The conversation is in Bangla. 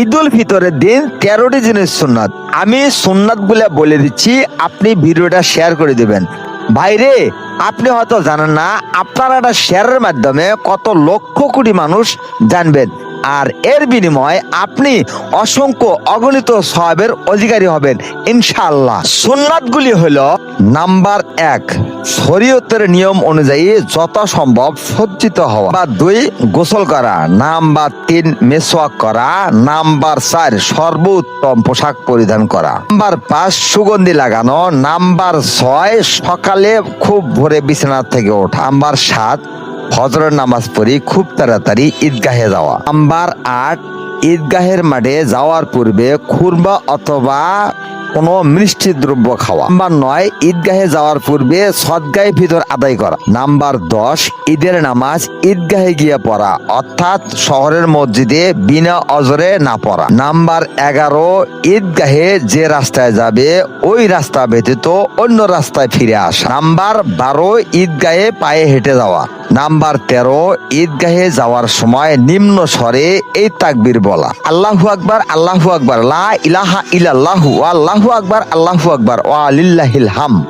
ঈদুল ফিতরের দিন 13টি জিনিস সুন্নাত। আমি সুন্নাত গুলা বলে দিচ্ছি, আপনি ভিডিওটা শেয়ার করে দিবেন। ভাইরে, আপনি হয়তো জানেন না, আপনার একটা শেয়ারের মাধ্যমে কত লক্ষ কোটি মানুষ জানবেন, আর এর বিনিময়ে আপনি অসংখ্য অগণিত সওয়াবের অধিকারী হবেন ইনশাআল্লাহ। সুন্নাতগুলি হলো: নাম্বার 1, শরীয়তের নিয়ম অনুযায়ী যত সম্ভব সজ্জিত হওয়া। নাম্বার 2, গোসল করা। নাম্বার 3, মেসওয়াক করা। নাম্বার 4, সর্বোত্তম পোশাক পরিধান করা। নাম্বার 5, সুগন্ধি লাগানো। নাম্বার 6, সকালে খুব ভোরে বিছানা থেকে ওঠা। নাম্বার 7, ফজরের নামাজ পড়ি খুব তাড়াতাড়ি ঈদগাহে যাওয়া। নাম্বার 8, ঈদগাহের মাঠে যাওয়ার পূর্বে খুরমা অথবা কোনো মিষ্টি দ্রব্য খাওয়া। নাম্বার 9, ঈদগাহে যাওয়ার পূর্বে সদগায়ে ফিতর আদায় করা। নাম্বার 10, ঈদের নামাজ ঈদগাহে গিয়ে পড়া, অর্থাৎ শহরের মসজিদে বিনা অজরে না পড়া। নাম্বার 11, ঈদগাহে যে রাস্তায় যাবে ওই রাস্তা ব্যতীত অন্য রাস্তায় ফিরে আসা। নাম্বার 12, ঈদগাহে পায়ে হেঁটে যাওয়া। নাম্বার 13, ঈদগাহে যাওয়ার সময় নিম্ন স্বরে এই তাকবীর বলা: আল্লাহু আকবার, আল্লাহু আকবার, লা ইলাহা ইল্লাল্লাহু, আল্লাহু আকবার, আল্লাহু আকবার, ওয়া লিল্লাহিল হামদ।